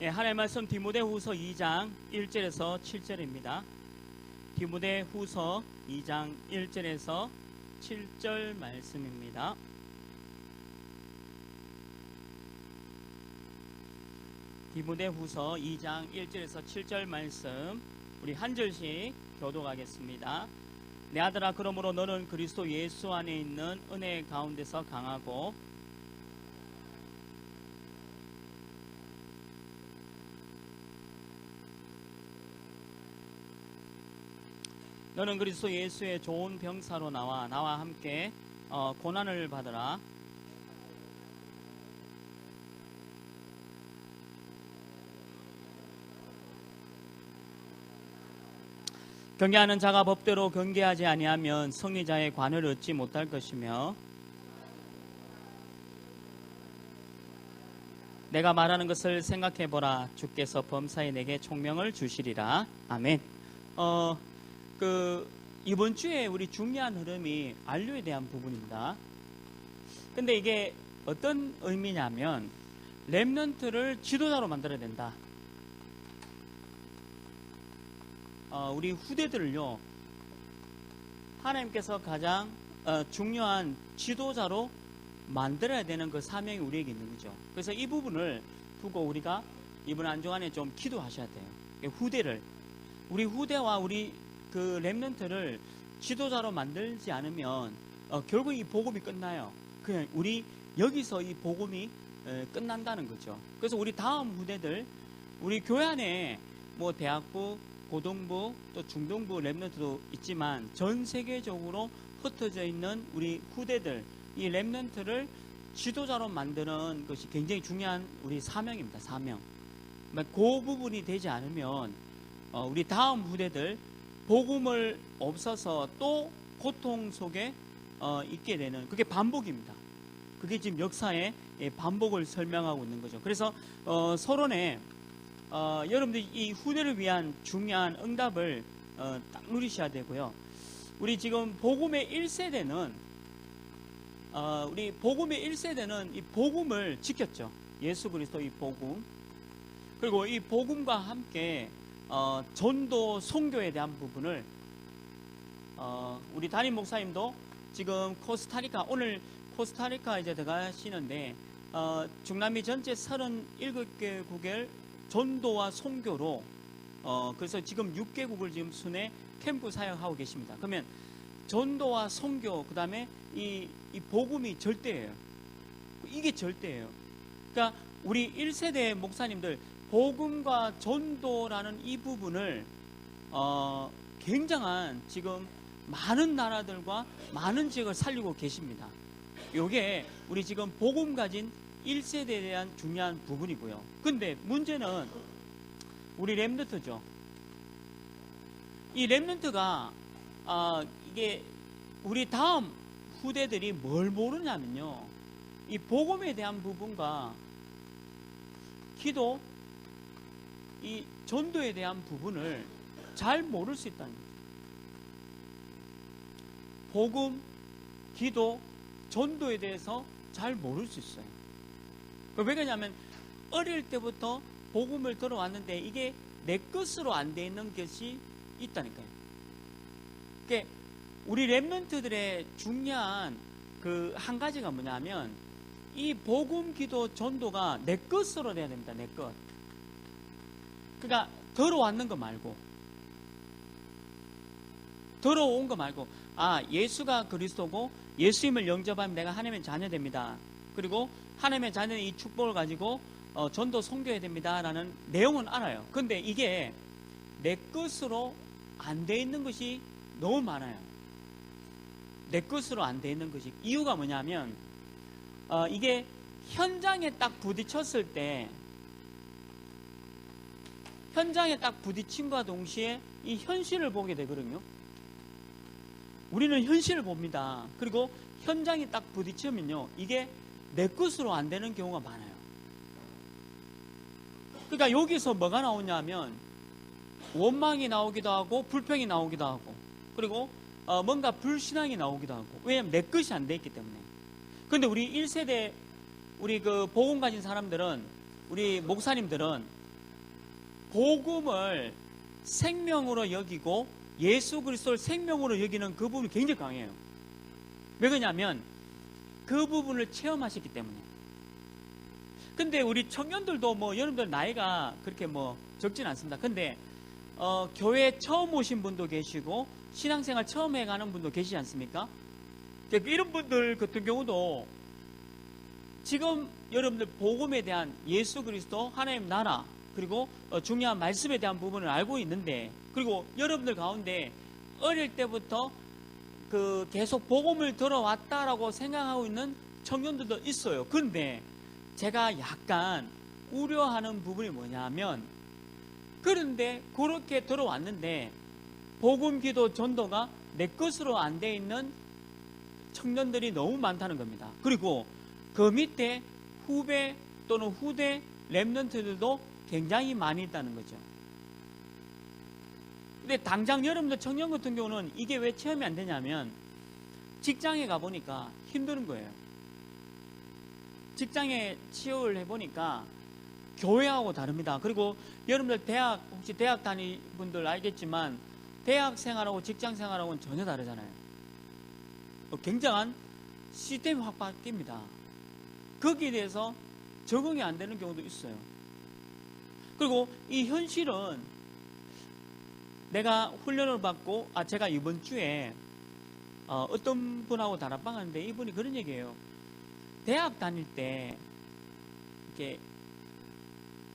하나님의 말씀 디모데후서 2장 1절에서 7절입니다. 디모데후서 2장 1절에서 7절 말씀입니다. 디모데후서 2장 1절에서 7절 말씀 우리 한 절씩 교독하겠습니다. 내 아들아, 그러므로 너는 그리스도 예수 안에 있는 은혜 가운데서 강하고 너는 그리스도 예수의 좋은 병사로 나와 함께 고난을 받으라. 경계하는 자가 법대로 경계하지 아니하면 승리자의 관을 얻지 못할 것이며 내가 말하는 것을 생각해보라. 주께서 범사에 내게 총명을 주시리라. 아멘. 이번 주에 우리 중요한 흐름이 안류에 대한 부분입니다. 근데 이게 어떤 의미냐면 렘넌트를 지도자로 만들어야 된다. 우리 후대들을요, 하나님께서 가장 중요한 지도자로 만들어야 되는 그 사명이 우리에게 있는 거죠. 그래서 이 부분을 두고 우리가 이번 한 주간에 좀 기도하셔야 돼요. 우리 후대와 우리 그 렘넌트를 지도자로 만들지 않으면 결국 이 복음이 끝나요. 그냥 우리 여기서 이 복음이 끝난다는 거죠. 그래서 우리 다음 후대들, 우리 교회 안에 뭐 대학부, 고등부, 또 중등부 렘넌트도 있지만 전 세계적으로 흩어져 있는 우리 후대들, 이 렘넌트를 지도자로 만드는 것이 굉장히 중요한 우리 사명입니다. 사명. 그 부분이 되지 않으면 우리 다음 후대들 복음을 없어서 또 고통 속에 있게 되는, 그게 반복입니다. 그게 지금 역사의 반복을 설명하고 있는 거죠. 그래서 서론에 여러분들 이 후대를 위한 중요한 응답을 딱 누리셔야 되고요. 우리 지금 복음의 1세대는 이 복음을 지켰죠. 예수 그리스도 이 복음, 그리고 이 복음과 함께 전도 선교에 대한 부분을 우리 담임 목사님도 지금 오늘 코스타리카 이제 들어가시는데 중남미 전체 37개국을 전도와 선교로 그래서 지금 6개국을 지금 순회 캠프 사역하고 계십니다. 그러면 전도와 선교, 그 다음에 이 복음이 절대예요. 이게 절대예요. 그러니까 우리 1세대 목사님들 복음과 전도라는 이 부분을 굉장한 지금 많은 나라들과 많은 지역을 살리고 계십니다. 이게 우리 지금 복음 가진 1세대에 대한 중요한 부분이고요. 근데 문제는 우리 렘넌트죠. 이 렘넌트가 이게 우리 다음 후대들이 뭘 모르냐면요, 이 복음에 대한 부분과 기도, 이 전도에 대한 부분을 잘 모를 수 있다는 거죠. 복음, 기도, 전도에 대해서 잘 모를 수 있어요. 왜 그러냐면 어릴 때부터 복음을 들어왔는데 이게 내 것으로 안 돼 있는 것이 있다니까요. 그러니까 우리 렘넌트들의 중요한 그 한 가지가 뭐냐면 이 복음, 기도, 전도가 내 것으로 돼야 됩니다. 내 것. 그러니까 들어왔는 거 말고, 들어온 거 말고, 예수가 그리스도고 예수님을 영접하면 내가 하나님의 자녀 됩니다. 그리고 하나님의 자녀의 이 축복을 가지고 전도 선교해야 됩니다 라는 내용은 알아요. 근데 이게 내 것으로 안 돼 있는 것이 너무 많아요. 내 것으로 안 돼 있는 것이, 이유가 뭐냐면 이게 현장에 딱 부딪혔을 때, 현장에 딱 부딪힘과 동시에 이 현실을 보게 되거든요. 우리는 현실을 봅니다. 그리고 현장에 딱 부딪히면요, 이게 내 것으로 안 되는 경우가 많아요. 그러니까 여기서 뭐가 나오냐면 원망이 나오기도 하고 불평이 나오기도 하고, 그리고 뭔가 불신앙이 나오기도 하고. 왜냐하면 내 것이 안 돼 있기 때문에. 그런데 우리 1세대 우리 그 복음 가진 사람들은, 우리 목사님들은 복음을 생명으로 여기고 예수 그리스도를 생명으로 여기는 그 부분이 굉장히 강해요. 왜 그러냐면 그 부분을 체험하셨기 때문에. 근데 우리 청년들도 뭐 여러분들 나이가 그렇게 뭐 적진 않습니다. 근데 교회 처음 오신 분도 계시고 신앙생활 처음 해가는 분도 계시지 않습니까? 이런 분들 같은 경우도 지금 여러분들 복음에 대한 예수 그리스도 하나님 나라 그리고 중요한 말씀에 대한 부분을 알고 있는데, 그리고 여러분들 가운데 어릴 때부터 그 계속 복음을 들어왔다라고 생각하고 있는 청년들도 있어요. 그런데 제가 약간 우려하는 부분이 뭐냐면, 그런데 그렇게 들어왔는데 복음 기도 전도가 내 것으로 안 돼 있는 청년들이 너무 많다는 겁니다. 그리고 그 밑에 후배 또는 후대 랩런트들도 굉장히 많이 있다는 거죠. 근데 당장 여러분들 청년 같은 경우는 이게 왜 체험이 안 되냐면 직장에 가보니까 힘드는 거예요. 직장에 취업을 해보니까 교회하고 다릅니다. 그리고 여러분들 혹시 대학 다니는 분들 알겠지만 대학 생활하고 직장 생활하고는 전혀 다르잖아요. 굉장한 시스템이 확 바뀝니다. 거기에 대해서 적응이 안 되는 경우도 있어요. 그리고 이 현실은 내가 훈련을 받고 제가 이번 주에 어떤 분하고 다락방 하는데 이분이 그런 얘기예요. 대학 다닐 때 이렇게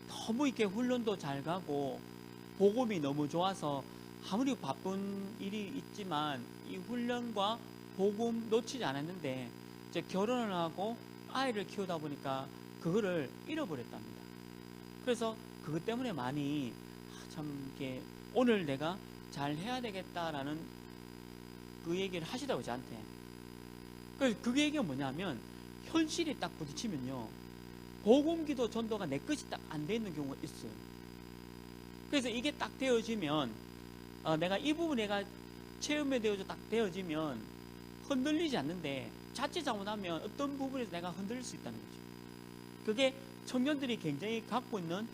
너무 이렇게 훈련도 잘 가고 복음이 너무 좋아서 아무리 바쁜 일이 있지만 이 훈련과 복음 놓치지 않았는데 이제 결혼을 하고 아이를 키우다 보니까 그거를 잃어버렸답니다. 그래서 그것 때문에 많이 참 이렇게 오늘 내가 잘 해야 되겠다라는 그 얘기를 하시더라고요, 저한테. 그래서 그 얘기가 뭐냐면 현실이 딱 부딪히면요, 복음기도 전도가 내 것이 딱 안 돼 있는 경우가 있어요. 그래서 이게 딱 되어지면 내가 이 부분 내가 체험에 되어져 딱 되어지면 흔들리지 않는데 자칫 잘못하면 어떤 부분에서 내가 흔들릴 수 있다는 거죠. 그게 청년들이 굉장히 갖고 있는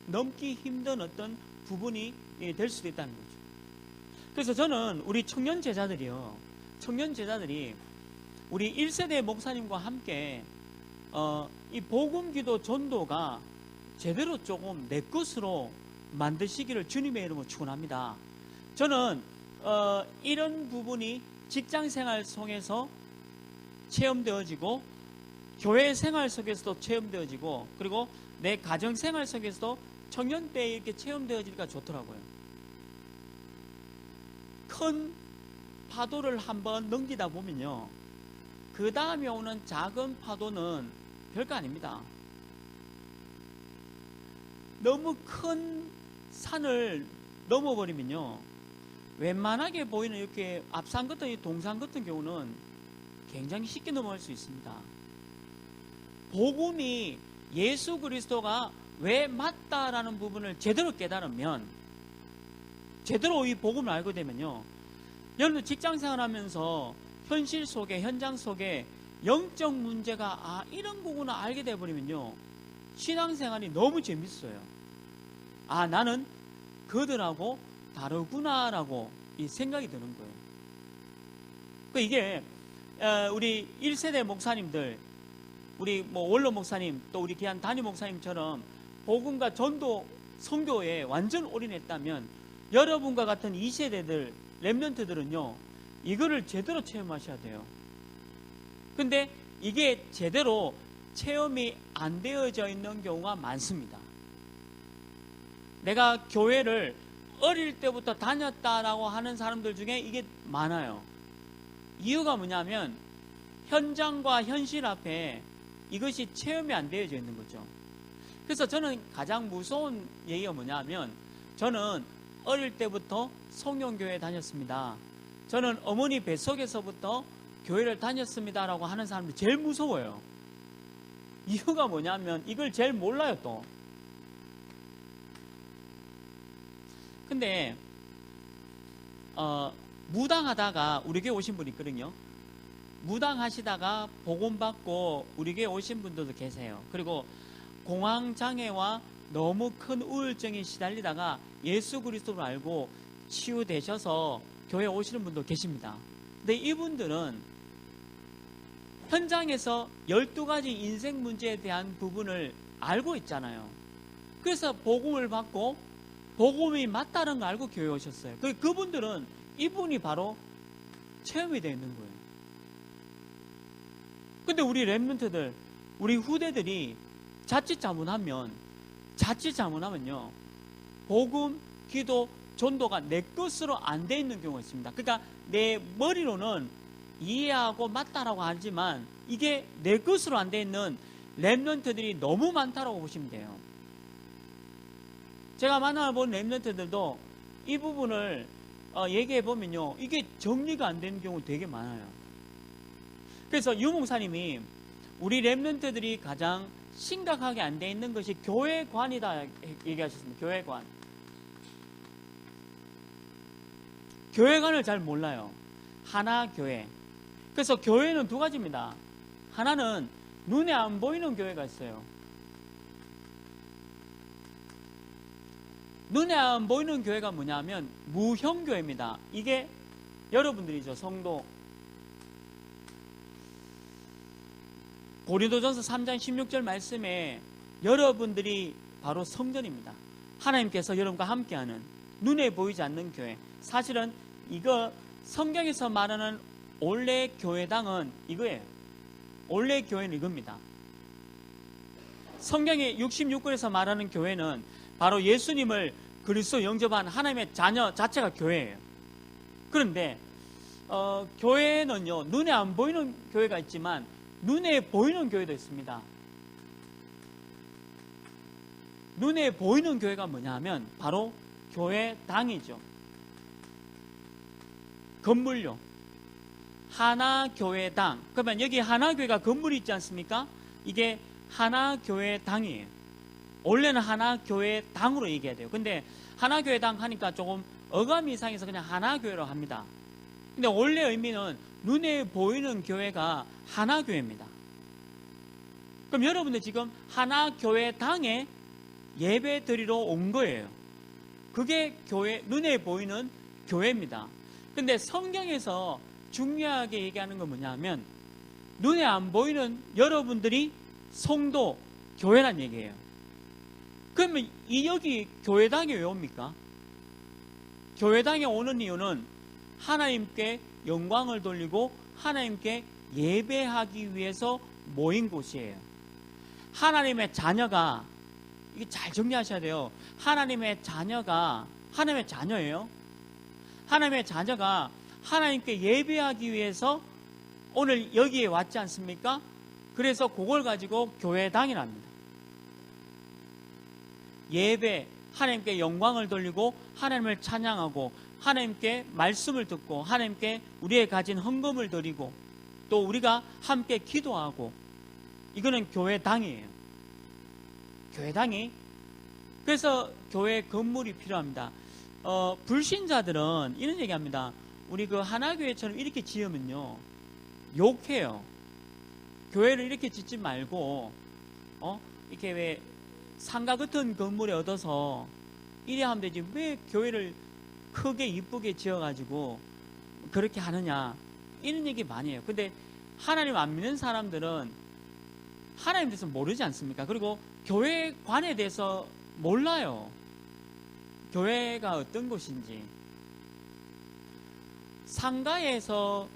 넘기 힘든 어떤 부분이 될 수도 있다는 거죠. 그래서 저는 우리 청년 제자들이 우리 1세대 목사님과 함께 이 복음기도 전도가 제대로 조금 내 것으로 만드시기를 주님의 이름으로 축원합니다. 저는 이런 부분이 직장생활 속에서 체험되어지고 교회 생활 속에서도 체험되어지고 그리고 내 가정생활 속에서도 청년 때 이렇게 체험되어지니까 좋더라고요. 큰 파도를 한번 넘기다 보면요, 그 다음에 오는 작은 파도는 별거 아닙니다. 너무 큰 산을 넘어버리면요, 웬만하게 보이는 이렇게 앞산 같은 동산 같은 경우는 굉장히 쉽게 넘어갈 수 있습니다. 복음이 예수 그리스도가 왜 맞다라는 부분을 제대로 깨달으면, 제대로 이 복음을 알게 되면요, 여러분 직장생활 하면서 현실 속에, 현장 속에 영적 문제가 이런 거구나 알게 되어버리면요, 신앙생활이 너무 재밌어요. 나는 그들하고 다르구나라고 이 생각이 드는 거예요. 그러니까 이게 우리 1세대 목사님들, 우리 원로 목사님, 또 우리 귀한 담임 목사님처럼 복음과 전도 선교에 완전 올인했다면 여러분과 같은 2세대들 렘넌트들은요, 이거를 제대로 체험하셔야 돼요. 근데 이게 제대로 체험이 안 되어져 있는 경우가 많습니다. 내가 교회를 어릴 때부터 다녔다라고 하는 사람들 중에 이게 많아요. 이유가 뭐냐면 현장과 현실 앞에 이것이 체험이 안 되어져 있는 거죠. 그래서 저는 가장 무서운 얘기가 뭐냐면, 저는 어릴 때부터 성령교회 다녔습니다. 저는 어머니 뱃속에서부터 교회를 다녔습니다라고 하는 사람들이 제일 무서워요. 이유가 뭐냐면 이걸 제일 몰라요 또. 근데 무당하다가 우리 교회 오신 분이 있거든요. 무당하시다가 복음 받고 우리 교회 오신 분들도 계세요. 그리고 공황장애와 너무 큰 우울증에 시달리다가 예수 그리스도를 알고 치유되셔서 교회 오시는 분도 계십니다. 근데 이분들은 현장에서 12가지 인생 문제에 대한 부분을 알고 있잖아요. 그래서 복음을 받고 복음이 맞다는 걸 알고 교회에 오셨어요. 그분들은 이분이 바로 체험이 되어 있는 거예요. 근데 우리 렘넌트들, 우리 후대들이 자칫 잘못하면요, 복음, 기도, 전도가 내 것으로 안 돼 있는 경우가 있습니다. 그러니까 내 머리로는 이해하고 맞다라고 하지만 이게 내 것으로 안 돼 있는 렘넌트들이 너무 많다라고 보시면 돼요. 제가 만나본 렘넌트들도 이 부분을 얘기해 보면요, 이게 정리가 안 되는 경우 되게 많아요. 그래서 유목사님이 우리 렘넌트들이 가장 심각하게 안 돼 있는 것이 교회관이다 얘기하셨습니다. 교회관. 교회관을 잘 몰라요. 하나교회. 그래서 교회는 두 가지입니다. 하나는 눈에 안 보이는 교회가 있어요. 눈에 안 보이는 교회가 뭐냐면 무형교회입니다. 이게 여러분들이죠. 성도. 고린도전서 3장 16절 말씀에 여러분들이 바로 성전입니다. 하나님께서 여러분과 함께하는 눈에 보이지 않는 교회. 사실은 이거 성경에서 말하는 원래 교회당은 이거예요. 원래 교회는 이겁니다. 성경의 66권에서 말하는 교회는 바로 예수님을 그리스도 영접한 하나님의 자녀 자체가 교회예요. 그런데 교회는요, 눈에 안 보이는 교회가 있지만 눈에 보이는 교회도 있습니다. 눈에 보이는 교회가 뭐냐 하면 바로 교회당이죠. 건물요. 하나교회당. 그러면 여기 하나교회가 건물이 있지 않습니까? 이게 하나교회당이에요. 원래는 하나교회당으로 얘기해야 돼요. 근데 하나교회당 하니까 조금 어감이 이상해서 그냥 하나교회로 합니다. 근데 원래 의미는 눈에 보이는 교회가 하나교회입니다. 그럼 여러분들 지금 하나교회당에 예배 드리러 온 거예요. 그게 교회, 눈에 보이는 교회입니다. 근데 성경에서 중요하게 얘기하는 건 뭐냐면 눈에 안 보이는 여러분들이 성도, 교회란 얘기예요. 그러면 여기 교회당에 왜 옵니까? 교회당에 오는 이유는 하나님께 영광을 돌리고 하나님께 예배하기 위해서 모인 곳이에요. 하나님의 자녀가, 이게 잘 정리하셔야 돼요. 하나님의 자녀가 하나님의 자녀예요. 하나님의 자녀가 하나님께 예배하기 위해서 오늘 여기에 왔지 않습니까? 그래서 그걸 가지고 교회당이랍니다. 예배, 하나님께 영광을 돌리고 하나님을 찬양하고 하나님께 말씀을 듣고 하나님께 우리의 가진 헌금을 드리고 또 우리가 함께 기도하고, 이거는 교회당이에요. 교회당이. 그래서 교회 건물이 필요합니다. 불신자들은 이런 얘기합니다. 우리 그 하나교회처럼 이렇게 지으면요, 욕해요. 교회를 이렇게 짓지 말고 이렇게 왜 상가 같은 건물에 얻어서 이래 하면 되지, 왜 교회를 크게 이쁘게 지어가지고 그렇게 하느냐, 이런 얘기 많이 해요. 근데 하나님 안 믿는 사람들은 하나님 대해서 모르지 않습니까? 그리고 교회관에 대해서 몰라요. 교회가 어떤 곳인지. 상가에서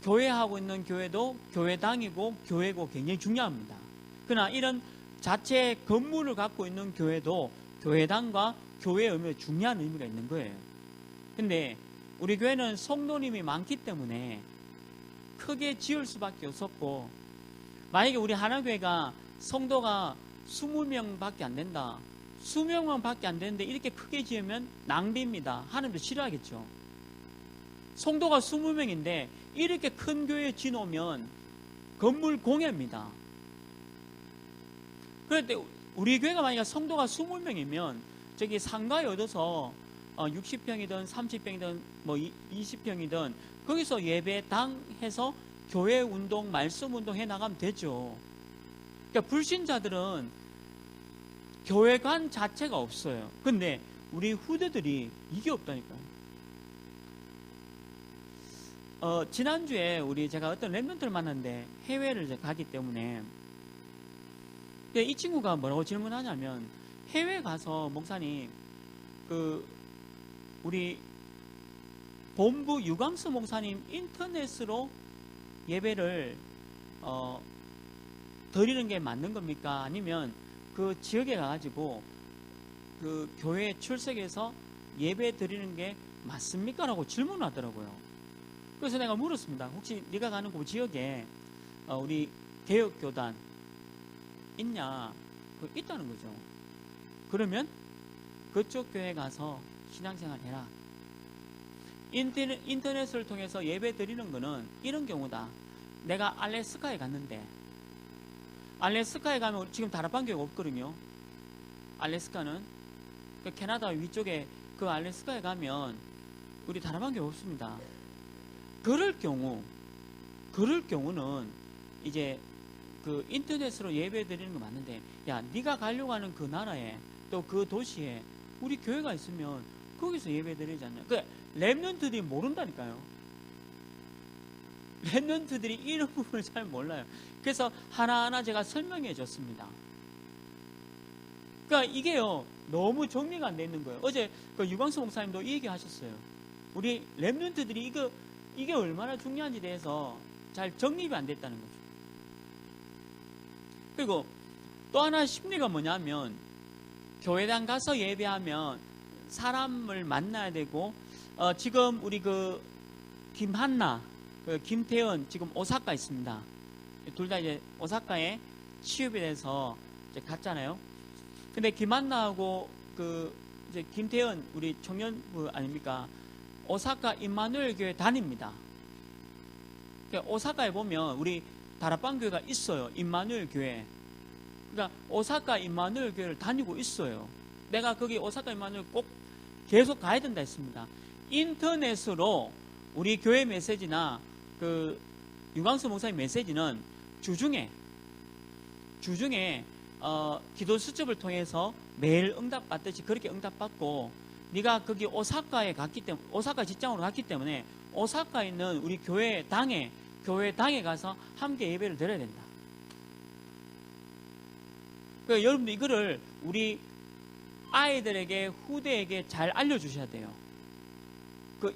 교회하고 있는 교회도 교회당이고 교회고 굉장히 중요합니다. 그러나 이런 자체 건물을 갖고 있는 교회도 교회당과 교회의 의미가 중요한 의미가 있는 거예요. 근데 우리 교회는 성도님이 많기 때문에 크게 지을 수밖에 없었고, 만약에 우리 하나교회가 성도가 20명밖에 안 된다, 20명만 밖에 안 되는데 이렇게 크게 지으면 낭비입니다. 하나님도 싫어하겠죠. 성도가 20명인데 이렇게 큰 교회에 지놓으면 건물 공예입니다. 그런데 우리 교회가 만약에 성도가 20명이면 저기 상가에 얻어서 60평이든 30평이든 뭐 20평이든 거기서 예배당 해서 교회 운동, 말씀 운동 해 나가면 되죠. 그러니까 불신자들은 교회관 자체가 없어요. 근데 우리 후대들이 이게 없다니까요. 지난주에 제가 어떤 랩런트를 만났는데 해외를 이제 가기 때문에 이 친구가 뭐라고 질문하냐면, 해외 가서 목사님 우리 본부 유광수 목사님 인터넷으로 예배를 드리는 게 맞는 겁니까? 아니면 그 지역에 가가지고 그 교회 출석해서 예배 드리는 게 맞습니까? 라고 질문을 하더라고요. 그래서 내가 물었습니다. 혹시 네가 가는 그 지역에 우리 개혁교단 있냐? 있다는 거죠. 그러면 그쪽 교회 가서 신앙생활 해라. 인터넷을 통해서 예배 드리는 거는 이런 경우다. 내가 알래스카에 갔는데, 알래스카에 가면 지금 다락방 교회가 없거든요. 알래스카는 그 캐나다 위쪽에 그 알래스카에 가면 우리 다락방 교회 없습니다. 그럴 경우는 이제 그 인터넷으로 예배 드리는 거 맞는데, 야, 네가 가려고 하는 그 나라에 또 그 도시에 우리 교회가 있으면 거기서 예배 드리지 않냐. 그 랩런트들이 모른다니까요. 랩런트들이 이런 부분을 잘 몰라요. 그래서 하나하나 제가 설명해 줬습니다. 그러니까 이게요, 너무 정리가 안 돼 있는 거예요. 어제 그 유광수 목사님도 이 얘기 하셨어요. 우리 랩런트들이 이게 얼마나 중요한지 대해서 잘 정립이 안 됐다는 거죠. 그리고 또 하나 심리가 뭐냐면, 교회당 가서 예배하면 사람을 만나야 되고, 지금 우리 그 김한나, 김태현 지금 오사카 있습니다. 둘 다 이제 오사카에 취업이 돼서 이제 갔잖아요. 근데 김한나하고 이제 김태현 우리 청년부 아닙니까? 오사카 임마누엘 교회 다닙니다. 그러니까 오사카에 보면 우리 다락방 교회가 있어요. 임마누엘 교회. 그러니까 오사카 임마누엘 교회를 다니고 있어요. 내가 거기 오사카 임마누엘 꼭 계속 가야 된다 했습니다. 인터넷으로 우리 교회 메시지나 그 유광수 목사님 메시지는 주중에 기도 수첩을 통해서 매일 응답받듯이 그렇게 응답받고, 네가 거기 오사카에 갔기 때문에, 오사카 직장으로 갔기 때문에 오사카에 있는 우리 교회 당에 가서 함께 예배를 드려야 된다. 그러니까 여러분들 이거를 우리 아이들에게, 후대에게 잘 알려주셔야 돼요.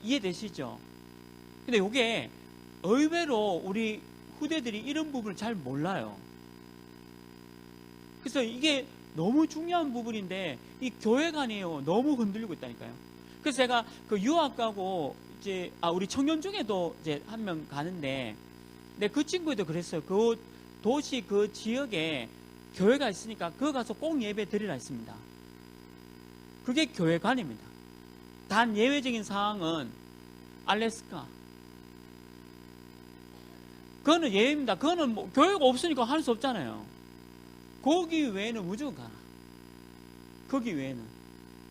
이해되시죠? 근데 이게 의외로 우리 후대들이 이런 부분을 잘 몰라요. 그래서 이게 너무 중요한 부분인데 이 교회관이에요. 너무 흔들리고 있다니까요. 그래서 제가 그 유학 가고 이제 우리 청년 중에도 이제 한 명 가는데, 근데 그 친구도 그랬어요. 그 도시 그 지역에 교회가 있으니까 그거 가서 꼭 예배 드리라 했습니다. 그게 교회관입니다. 단 예외적인 상황은 알래스카. 그거는 예외입니다. 그거는 뭐 교회가 없으니까 할 수 없잖아요. 거기 외에는 무조건 가라. 거기 외에는.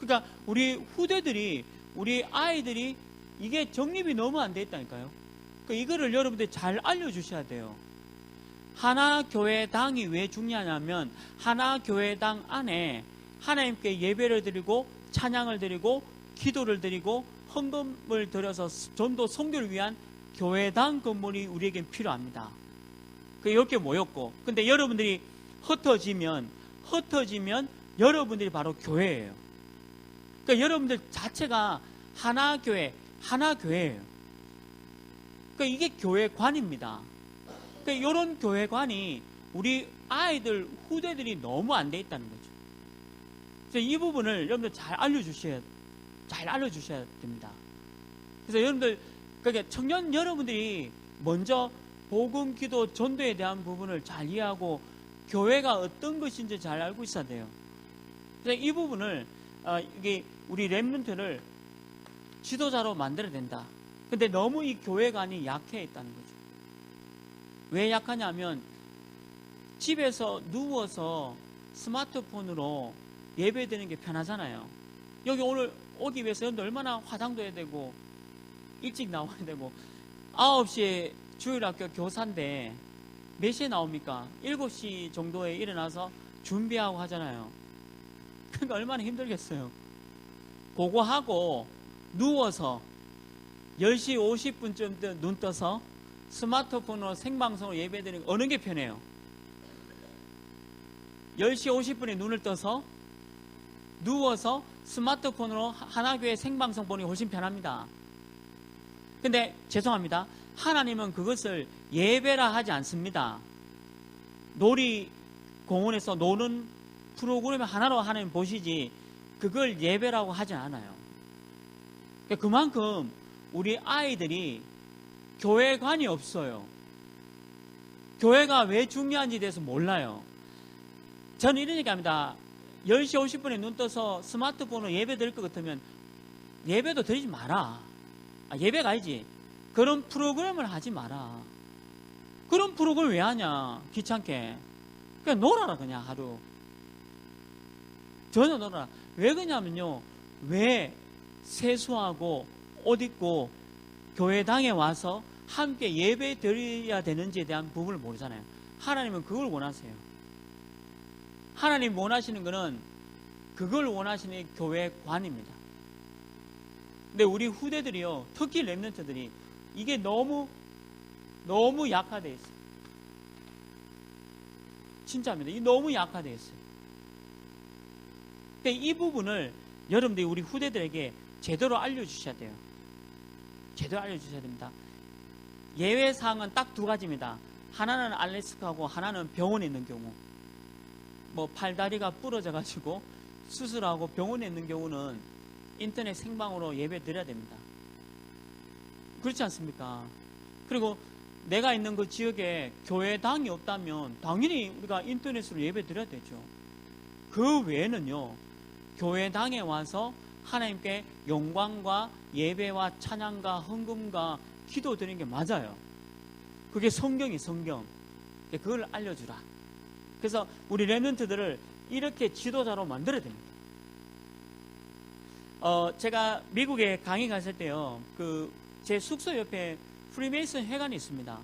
그러니까 우리 후대들이, 우리 아이들이 이게 정립이 너무 안 돼 있다니까요. 그러니까 이거를 여러분들이 잘 알려주셔야 돼요. 하나 교회당이 왜 중요하냐면, 하나 교회당 안에 하나님께 예배를 드리고 찬양을 드리고 기도를 드리고 헌금을 드려서 전도 선교를 위한 교회당 건물이 우리에겐 필요합니다. 이렇게 모였고, 근데 여러분들이 흩어지면 여러분들이 바로 교회예요. 그러니까 여러분들 자체가 하나 교회예요. 그러니까 이게 교회관입니다. 그러니까 이런 교회관이 우리 아이들, 후대들이 너무 안 돼 있다는 거죠. 그래서 이 부분을 여러분들 잘 알려주셔야 됩니다. 그래서 여러분들, 그러니까 청년 여러분들이 먼저 복음, 기도, 전도에 대한 부분을 잘 이해하고 교회가 어떤 것인지 잘 알고 있어야 돼요. 그래서 이 부분을 이게 우리 렘넌트를 지도자로 만들어야 된다. 근데 너무 이 교회관이 약해 있다는 거죠. 왜 약하냐면 집에서 누워서 스마트폰으로 예배 드리는 게 편하잖아요. 여기 오늘 오기 위해서 여러분들 얼마나 화장도 해야 되고 일찍 나와야 되고, 9시에 주일학교 교사인데 몇 시에 나옵니까? 7시 정도에 일어나서 준비하고 하잖아요. 그러니까 얼마나 힘들겠어요. 그거 하고 누워서 10시 50분쯤 눈 떠서 스마트폰으로 생방송으로 예배드리는 어느 게 편해요? 10시 50분에 눈을 떠서 누워서 스마트폰으로 하나교회 생방송 보는 게 훨씬 편합니다. 근데 죄송합니다. 하나님은 그것을 예배라 하지 않습니다. 놀이공원에서 노는 프로그램 하나로 하나님 보시지 그걸 예배라고 하진 않아요. 그만큼 우리 아이들이 교회관이 없어요. 교회가 왜 중요한지에 대해서 몰라요. 저는 이런 얘기합니다. 10시 50분에 눈 떠서 스마트폰으로 예배 드릴 것 같으면 예배도 드리지 마라. 예배가 아니지. 그런 프로그램을 하지 마라. 그런 프로그램 왜 하냐? 귀찮게. 그냥 놀아라 그냥 하루. 전혀 놀아라. 왜 그러냐면요. 왜 세수하고 옷 입고 교회당에 와서 함께 예배 드려야 되는지에 대한 부분을 모르잖아요. 하나님은 그걸 원하세요. 하나님 원하시는 것은 그걸 원하시는 교회관입니다. 근데 우리 후대들이요, 특히 렘넌트들이 이게 너무 약화되어 있어요. 진짜입니다. 이게 너무 약화되어 있어요. 근데 이 부분을 여러분들이 우리 후대들에게 제대로 알려주셔야 돼요. 제대로 알려주셔야 됩니다. 예외사항은 딱 두 가지입니다. 하나는 알래스카고 하나는 병원에 있는 경우. 뭐 팔다리가 부러져가지고 수술하고 병원에 있는 경우는 인터넷 생방으로 예배 드려야 됩니다. 그렇지 않습니까? 그리고 내가 있는 그 지역에 교회당이 없다면 당연히 우리가 인터넷으로 예배 드려야 되죠. 그 외에는요, 교회당에 와서 하나님께 영광과 예배와 찬양과 헌금과 기도 드리는 게 맞아요. 그게 성경이 성경. 그걸 알려주라. 그래서 우리 렘넌트들을 이렇게 지도자로 만들어야 됩니다. 제가 미국에 강의 갔을 때요, 제 숙소 옆에 프리메이슨 회관이 있습니다.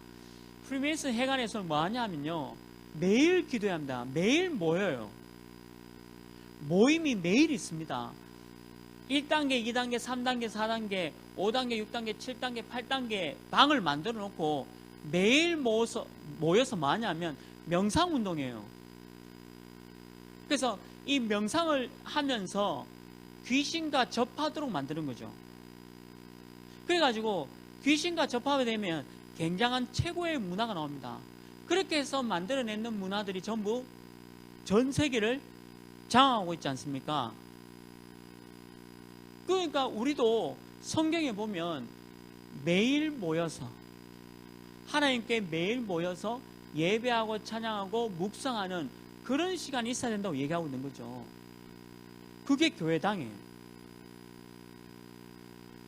프리메이슨 회관에서 뭐 하냐면요, 매일 기도해야 합니다. 매일 모여요. 모임이 매일 있습니다. 1단계, 2단계, 3단계, 4단계, 5단계, 6단계, 7단계, 8단계 방을 만들어 놓고 매일 모여서 뭐 하냐면 명상운동이에요. 그래서 이 명상을 하면서 귀신과 접하도록 만드는 거죠. 그래가지고 귀신과 접하게 되면 굉장한 최고의 문화가 나옵니다. 그렇게 해서 만들어내는 문화들이 전부 전 세계를 장악하고 있지 않습니까? 그러니까 우리도 성경에 보면 매일 모여서 하나님께 매일 모여서 예배하고 찬양하고 묵상하는 그런 시간이 있어야 된다고 얘기하고 있는 거죠. 그게 교회당이에요.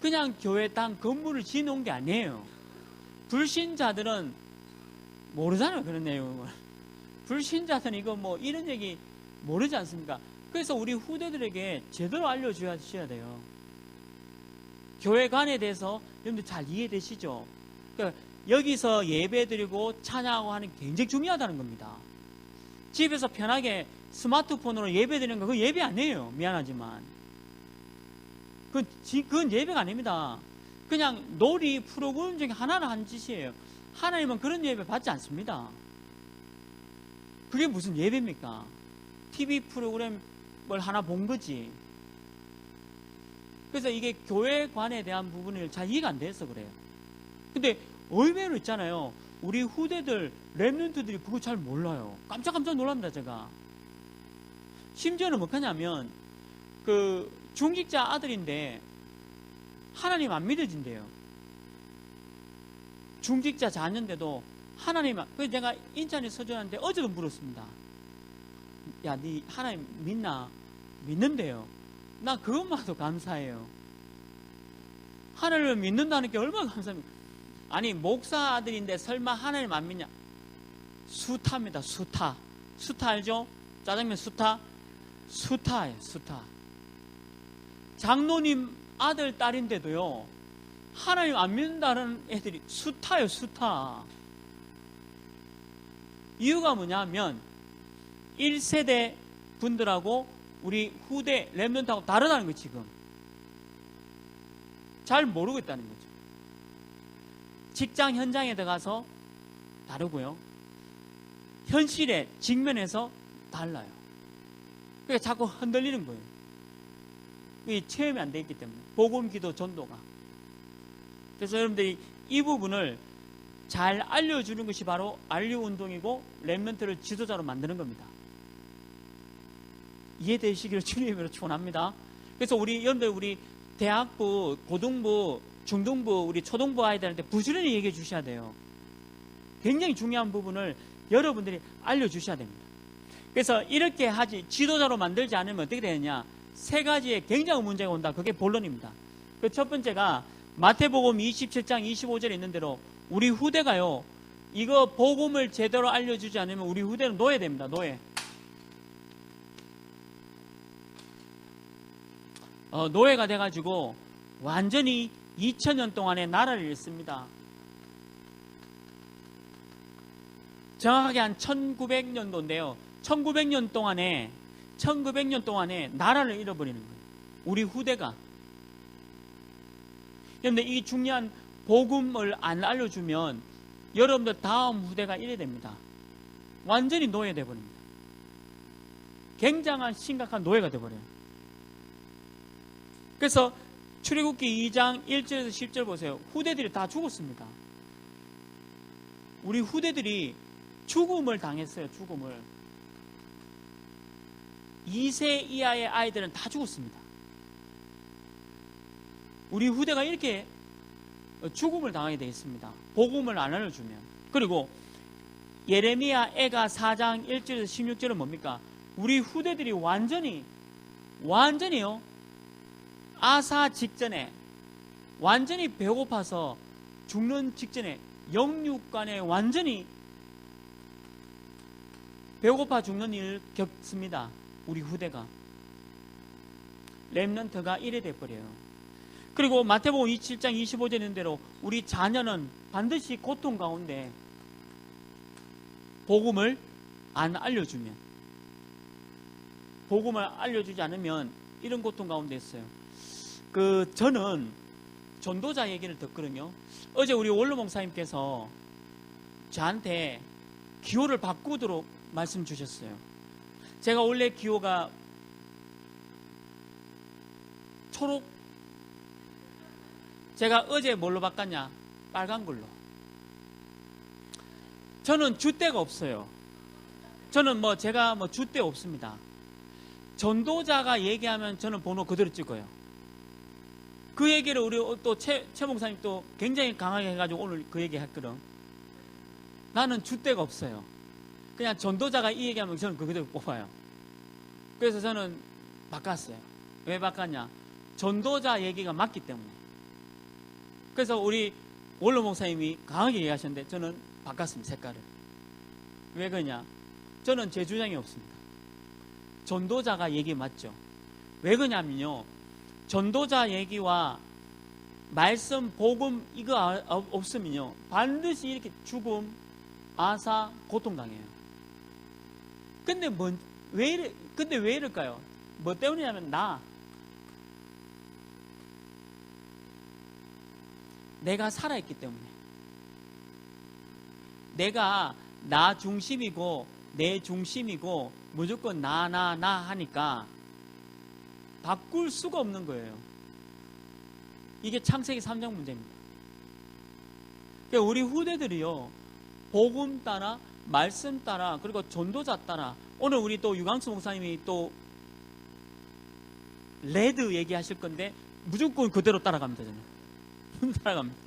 그냥 교회당 건물을 지어놓은 게 아니에요. 불신자들은 모르잖아요, 그런 내용을. 불신자들은 이거 뭐 이런 얘기 모르지 않습니까? 그래서 우리 후대들에게 제대로 알려주셔야 돼요. 교회관에 대해서 여러분들 잘 이해되시죠? 그러니까 여기서 예배드리고 찬양하고 하는 게 굉장히 중요하다는 겁니다. 집에서 편하게 스마트폰으로 예배드리는 거 그건 예배 아니에요. 미안하지만. 그건 예배가 아닙니다. 그냥 놀이 프로그램 중에 하나를 한 짓이에요. 하나님은 그런 예배 받지 않습니다. 그게 무슨 예배입니까? TV 프로그램을 하나 본 거지. 그래서 이게 교회관에 대한 부분을 잘 이해가 안 돼서 그래요. 근데 의외로 있잖아요. 우리 후대들, 렘넌트들이 그거 잘 몰라요. 깜짝 놀랍니다, 제가. 심지어는 뭐 하냐면, 중직자 아들인데, 하나님 안 믿어진대요. 중직자 자녀인데도 하나님, 그래서 제가 인천에 서준한테 어제도 물었습니다. 야, 니 하나님 믿나? 믿는데요. 나 그것만도 감사해요. 하나님을 믿는다는 게 얼마나 감사합니까? 아니, 목사 아들인데 설마 하나님 안 믿냐? 수타입니다, 수타. 수타 알죠? 짜장면 수타? 수타예요, 수타. 장로님 아들, 딸인데도요, 하나님 안 믿는다는 애들이 수타예요, 수타. 이유가 뭐냐면, 1세대 분들하고 우리 후대 렘넌트하고 다르다는 거 지금. 잘 모르고 있다는 거죠. 직장 현장에 들어가서 다르고요. 현실에 직면해서 달라요. 그러니까 자꾸 흔들리는 거예요. 이게 체험이 안 돼 있기 때문에. 복음, 기도, 전도가. 그래서 여러분들이 이 부분을 잘 알려주는 것이 바로 알류운동이고 렘넌트를 지도자로 만드는 겁니다. 이해되시기를 주님으로 축원합니다. 그래서 여러분들 우리 대학부, 고등부, 중등부, 우리 초등부 아이들한테 부지런히 얘기해 주셔야 돼요. 굉장히 중요한 부분을 여러분들이 알려주셔야 됩니다. 그래서 이렇게 하지, 지도자로 만들지 않으면 어떻게 되느냐? 세 가지의 굉장한 문제가 온다. 그게 본론입니다. 그 첫 번째가 마태복음 27장 25절에 있는 대로 우리 후대가요, 이거 복음을 제대로 알려주지 않으면 우리 후대는 노예 됩니다. 노예. 노예가 돼가지고 완전히 2000년 동안의 나라를 잃습니다. 정확하게 한 1900년도인데요. 1900년 동안에 나라를 잃어버리는 거예요. 우리 후대가. 그런데 이 중요한 복음을 안 알려주면 여러분들 다음 후대가 이래 됩니다. 완전히 노예돼 버립니다. 굉장한 심각한 노예가 돼버려요. 그래서 출애굽기 2장 1절에서 10절 보세요. 후대들이 다 죽었습니다. 우리 후대들이 죽음을 당했어요. 죽음을. 2세 이하의 아이들은 다 죽었습니다. 우리 후대가 이렇게 죽음을 당하게 되어 있습니다. 복음을 안 알려주면. 그리고 예레미야 애가 4장 1절에서 16절은 뭡니까? 우리 후대들이 완전히요, 아사 직전에 완전히 배고파서 죽는 직전에 영육간에 완전히 배고파 죽는 일을 겪습니다. 우리 후대가. 렘넌트가 이래 돼버려요. 그리고 마태복음 27장 25절에 있는 대로 우리 자녀는 반드시 고통 가운데 복음을 안 알려주면, 복음을 알려주지 않으면 이런 고통 가운데 있어요. 저는 전도자 얘기를 듣거든요. 어제 우리 원로 목사님께서 저한테 기호를 바꾸도록 말씀 주셨어요. 제가 원래 기호가 초록, 제가 어제 뭘로 바꿨냐? 빨간 걸로. 저는 줏대가 없어요. 저는 제가 줏대 없습니다. 전도자가 얘기하면 저는 번호 그대로 찍어요. 그 얘기를 우리 또 최 목사님 또 굉장히 강하게 해가지고 오늘 그 얘기 했거든. 나는 줏대가 없어요. 그냥 전도자가 이 얘기하면 저는 그대로 뽑아요. 그래서 저는 바꿨어요. 왜 바꿨냐? 전도자 얘기가 맞기 때문에. 그래서 우리 원로 목사님이 강하게 얘기하셨는데 저는 바꿨습니다. 색깔을. 왜 그러냐? 저는 제 주장이 없습니다. 전도자가 얘기 맞죠. 왜 그러냐면요, 전도자 얘기와 말씀, 복음 이거 없으면요 반드시 이렇게 죽음, 아사, 고통당해요. 근데 왜 이럴까요? 뭐 때문이냐면 내가 살아있기 때문에. 내가 나 중심이고 내 중심이고 무조건 나 하니까 바꿀 수가 없는 거예요. 이게 창세기 3장 문제입니다. 그러니까 우리 후대들이요, 복음 따라, 말씀 따라, 그리고 전도자 따라. 오늘 우리 또 유광수 목사님이 또 레드 얘기하실 건데 무조건 그대로 따라갑니다. 저는 따라갑니다.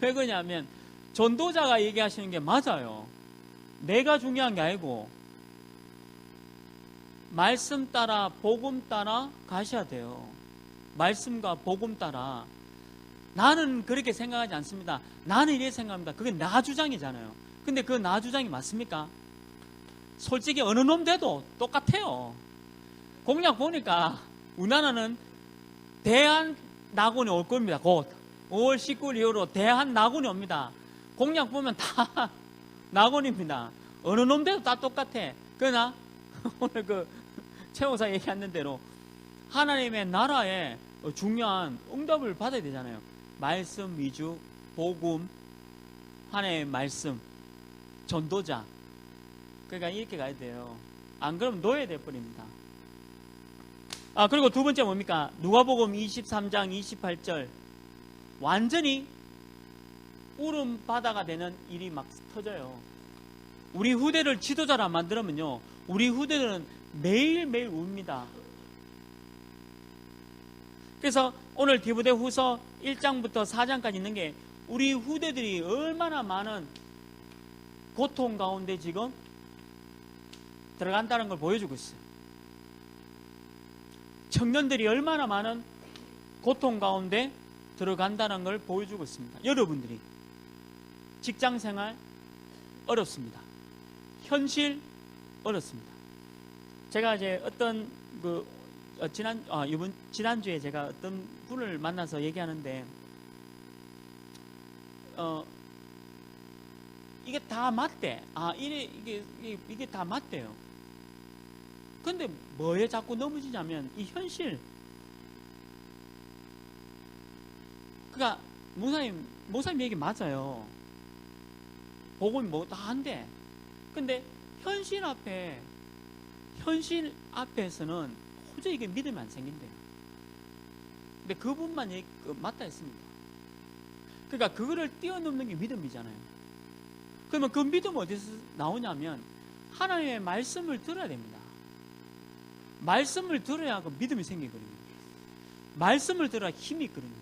왜 그러냐면 전도자가 얘기하시는 게 맞아요. 내가 중요한 게 아니고 말씀 따라, 복음 따라 가셔야 돼요. 말씀과 복음 따라. 나는 그렇게 생각하지 않습니다. 나는 이렇게 생각합니다. 그게 나 주장이잖아요. 근데 그 나 주장이 맞습니까? 솔직히 어느 놈 돼도 똑같아요. 공약 보니까 우리나라는 대한 낙원이 올 겁니다. 곧 5월 19일 이후로 대한 낙원이 옵니다. 공약 보면 다 낙원입니다. 어느 놈 돼도 다 똑같아. 그러나 오늘 최 목사 얘기하는 대로 하나님의 나라에 중요한 응답을 받아야 되잖아요. 말씀 위주, 복음, 하나님의 말씀, 전도자. 그러니까 이렇게 가야 돼요. 안 그러면 노예돼 버립니다. 그리고 두 번째 뭡니까? 누가복음 23장 28절. 완전히 울음 바다가 되는 일이 막 터져요. 우리 후대를 지도자로 안 만들면요, 우리 후대들은 매일매일 웁니다. 그래서 오늘 디모데후서 1장부터 4장까지 있는 게 우리 후대들이 얼마나 많은 고통 가운데 지금 들어간다는 걸 보여주고 있어요. 청년들이 얼마나 많은 고통 가운데 들어간다는 걸 보여주고 있습니다. 여러분들이 직장생활 어렵습니다. 현실 어렵습니다. 제가 이제 어떤 지난주에 제가 어떤 분을 만나서 얘기하는데 이게 다 맞대. 이게 다 맞대요. 근데 뭐에 자꾸 넘어지냐면 이 현실. 그러니까 목사님 얘기 맞아요. 복음이 뭐 다 한대. 근데 현실 앞에서는 도저히 이게 믿음이 안 생긴대요. 근데 그분만 맞다 했습니다. 그러니까 그거를 뛰어넘는 게 믿음이잖아요. 그러면 그 믿음 어디서 나오냐면 하나님의 말씀을 들어야 됩니다. 말씀을 들어야 그 믿음이 생기거든요. 말씀을 들어야 힘이 있거든요.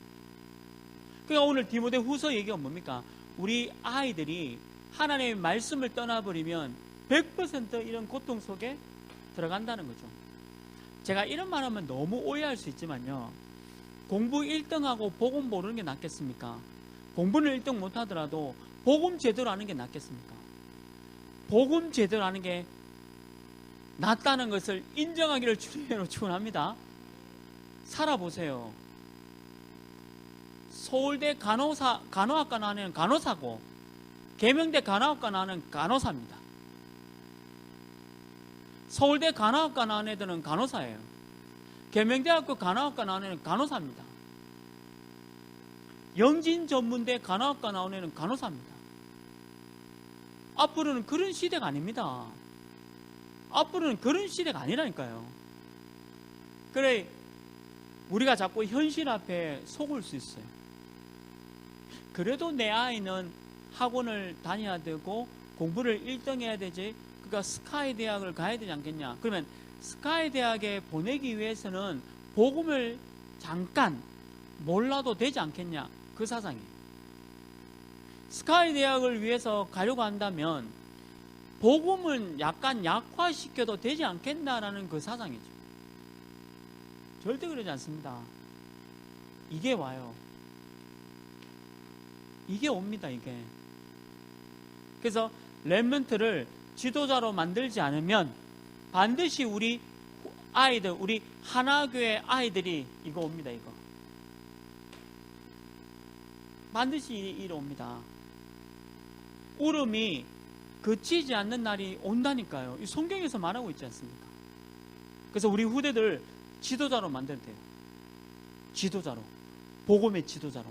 그러니까 오늘 디모데후서 얘기가 뭡니까? 우리 아이들이 하나님의 말씀을 떠나버리면 100% 이런 고통 속에 들어간다는 거죠. 제가 이런 말 하면 너무 오해할 수 있지만요, 공부 1등하고 복음 모르는 게 낫겠습니까? 공부는 1등 못하더라도 복음 제대로 하는 게 낫겠습니까? 복음 제대로 하는 게 낫다는 것을 인정하기를 주님으로 축원합니다. 살아보세요. 서울대 간호학과 나오는 애는 간호사고, 계명대 간호학과 나오는 간호사입니다. 서울대 간호학과 나온 애들은 간호사예요. 계명대학교 간호학과 나온 애는 간호사입니다. 영진전문대 간호학과 나온 애는 간호사입니다. 앞으로는 그런 시대가 아닙니다. 앞으로는 그런 시대가 아니라니까요. 그래, 우리가 자꾸 현실 앞에 속을 수 있어요. 그래도 내 아이는 학원을 다녀야 되고 공부를 1등 해야 되지, 그러니까 스카이 대학을 가야 되지 않겠냐. 그러면 스카이 대학에 보내기 위해서는 복음을 잠깐 몰라도 되지 않겠냐. 그 사상이에요. 스카이 대학을 위해서 가려고 한다면 복음은 약간 약화시켜도 되지 않겠나라는 그 사상이죠. 절대 그러지 않습니다. 이게 와요. 이게 옵니다, 이게. 그래서 렘넌트를 지도자로 만들지 않으면 반드시 우리 아이들, 우리 하나교회 아이들이 이거 옵니다, 이거. 반드시 이리 옵니다. 울음이 그치지 않는 날이 온다니까요. 이 성경에서 말하고 있지 않습니까? 그래서 우리 후대들 지도자로 만들어야 돼요. 지도자로. 복음의 지도자로.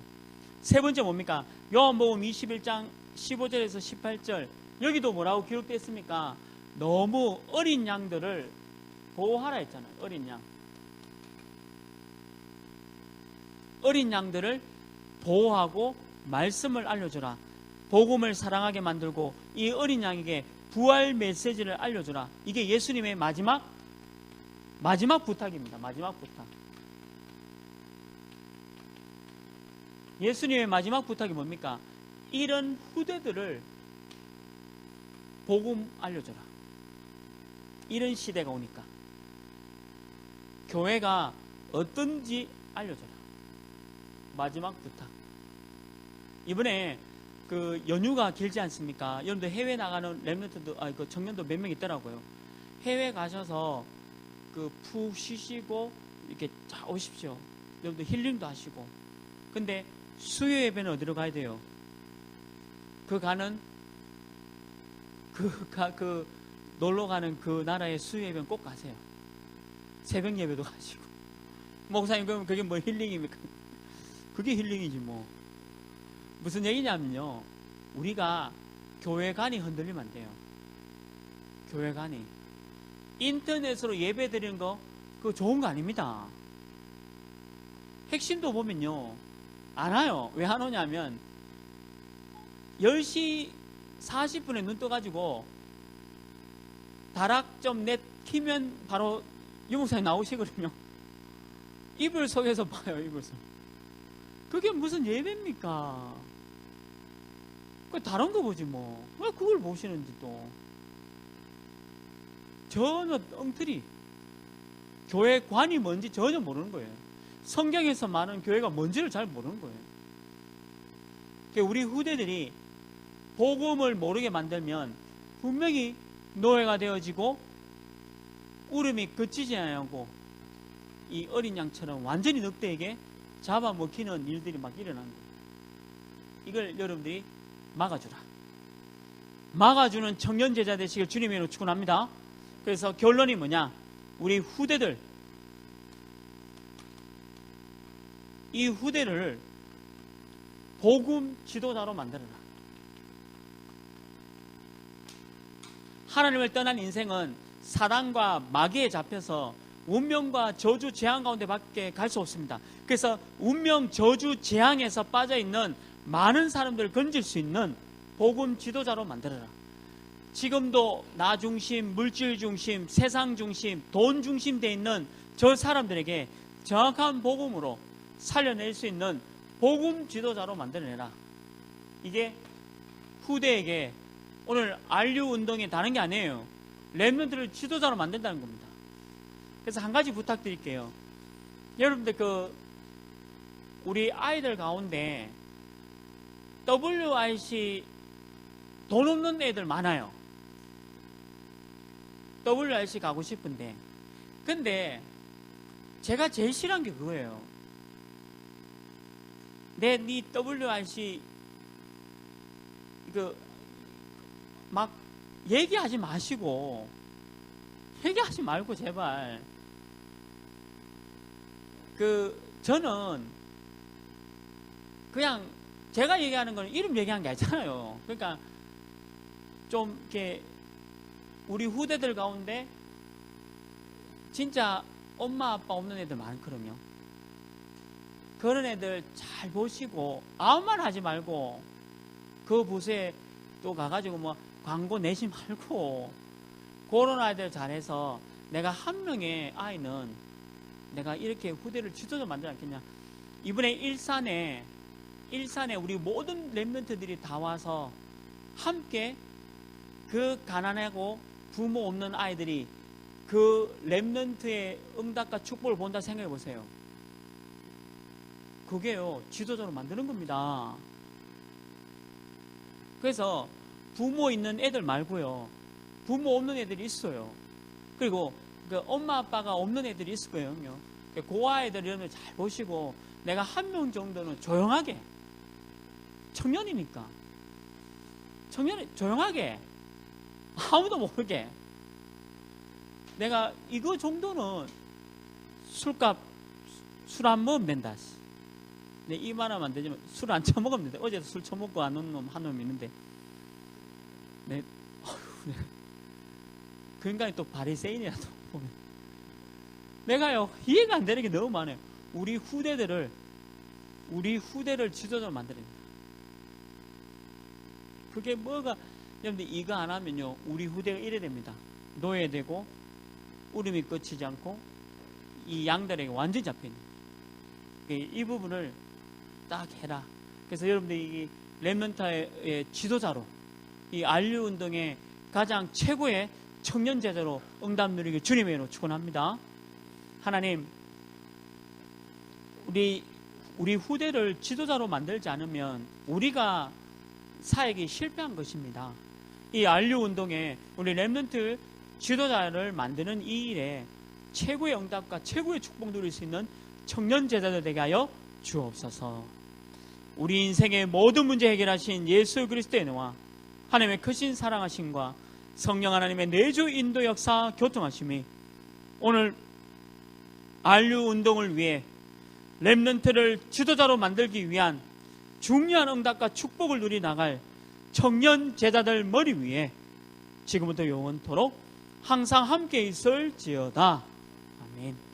세 번째 뭡니까? 요한복음 21장 15절에서 18절. 여기도 뭐라고 기록되어 있습니까? 너무 어린 양들을 보호하라 했잖아요. 어린 양. 어린 양들을 보호하고 말씀을 알려주라. 복음을 사랑하게 만들고 이 어린 양에게 부활 메시지를 알려주라. 이게 예수님의 마지막 부탁입니다. 마지막 부탁. 예수님의 마지막 부탁이 뭡니까? 이런 후대들을 복음 알려줘라. 이런 시대가 오니까 교회가 어떤지 알려줘라. 마지막 부탁. 이번에 그 연휴가 길지 않습니까? 여러분들 해외 나가는 렘넌트도, 그 청년도 몇 명 있더라고요. 해외 가셔서 그 푹 쉬시고 이렇게 자 오십시오. 여러분들 힐링도 하시고. 근데 수요 예배는 어디로 가야 돼요? 놀러 가는 그 나라의 수요 예배는 꼭 가세요. 새벽 예배도 가시고. 목사님, 그러면 그게 뭐 힐링입니까? 그게 힐링이지 뭐. 무슨 얘기냐면요, 우리가 교회관이 흔들리면 안 돼요. 교회관이 인터넷으로 예배 드리는 거 그거 좋은 거 아닙니다. 핵심도 보면요 안 와요. 왜 안 오냐면 10시 40분에 눈 떠가지고 다락점 넷 키면 바로 유목사님 나오시거든요. 이불 속에서 봐요. 이불 속. 그게 무슨 예배입니까? 그 다른 거 보지 뭐. 왜 그걸 보시는지 또. 전혀 엉터리. 교회관이 뭔지 전혀 모르는 거예요. 성경에서 말하는 교회가 뭔지를 잘 모르는 거예요. 우리 후대들이 복음을 모르게 만들면 분명히 노예가 되어지고 울음이 그치지 않고 이 어린 양처럼 완전히 늑대에게 잡아먹히는 일들이 막 일어나는 거예요. 이걸 여러분들이 막아주라. 막아주는 청년 제자 되시길 주님의 이름으로 축원합니다. 그래서 결론이 뭐냐? 우리 후대들, 이 후대를 복음 지도자로 만들어라. 하나님을 떠난 인생은 사단과 마귀에 잡혀서 운명과 저주 재앙 가운데 밖에 갈 수 없습니다. 그래서 운명 저주 재앙에서 빠져있는 많은 사람들을 건질 수 있는 복음 지도자로 만들어라. 지금도 나 중심, 물질 중심, 세상 중심, 돈 중심 돼 있는 저 사람들에게 정확한 복음으로 살려낼 수 있는 복음 지도자로 만들어내라. 이게 후대에게 오늘 RU 운동이 다른 게 아니에요. 렘넌트를 지도자로 만든다는 겁니다. 그래서 한 가지 부탁드릴게요. 여러분들 우리 아이들 가운데 WRC 돈 없는 애들 많아요. WRC 가고 싶은데, 근데 제가 제일 싫어한 게 그거예요. 네 WRC 막 얘기하지 마시고, 얘기하지 말고 제발. 저는 그냥 제가 얘기하는 거는 이름 얘기한 게 아니잖아요. 그러니까 좀 이렇게 우리 후대들 가운데 진짜 엄마 아빠 없는 애들 많거든요. 그런 애들 잘 보시고 아무 말 하지 말고 그 부서에 또 가가지고 뭐 광고 내지 말고 그런 아이들 잘해서 내가 한 명의 아이는 내가 이렇게 후대를 지도자 만들지 않겠냐. 이번에 일산에 우리 모든 렘넌트들이 다 와서 함께 그 가난하고 부모 없는 아이들이 그 렘넌트의 응답과 축복을 본다 생각해 보세요. 그게요 지도자로 만드는 겁니다. 그래서 부모 있는 애들 말고요 부모 없는 애들이 있어요. 그리고 엄마 아빠가 없는 애들이 있을 거예요. 그 아이들 이런 걸 잘 보시고 내가 한 명 정도는 조용하게, 청년이니까 청년이 조용하게 아무도 모르게 내가 이거 정도는 술값 술 안 먹으면 된다. 네, 이만하면 안 되지만 술 안 처먹으면 된다. 어제도 술 처먹고 안 온 놈 한 놈 있는데 네. 그 인간이 또 바리새인이야 또 보면 내가요 이해가 안 되는 게 너무 많아요. 우리 후대를 지도자로 만들어야 됩니다. 그게 뭐가 여러분들 이거 안 하면요 우리 후대가 이래 됩니다. 노예되고 울음이 끝이지 않고 이 양들에게 완전히 잡혀있는 이 부분을 딱 해라. 그래서 여러분들이 이 렘넌트의 지도자로 이 RU 운동의 가장 최고의 청년 제자로 응답 누리길 주님의 이름으로 축원합니다. 하나님, 우리 후대를 지도자로 만들지 않으면 우리가 사역이 실패한 것입니다. 이 RU 운동에 우리 렘넌트 지도자를 만드는 이 일에 최고의 응답과 최고의 축복 누릴 수 있는 청년 제자들 되게 하여 주옵소서. 우리 인생의 모든 문제 해결하신 예수 그리스도의 은혜와 하나님의 크신 사랑하심과 성령 하나님의 내주 인도 역사 교통하심이 오늘 RU 운동을 위해 렘넌트를 지도자로 만들기 위한 중요한 응답과 축복을 누리 나갈 청년 제자들 머리 위에 지금부터 영원토록 항상 함께 있을지어다. 아멘.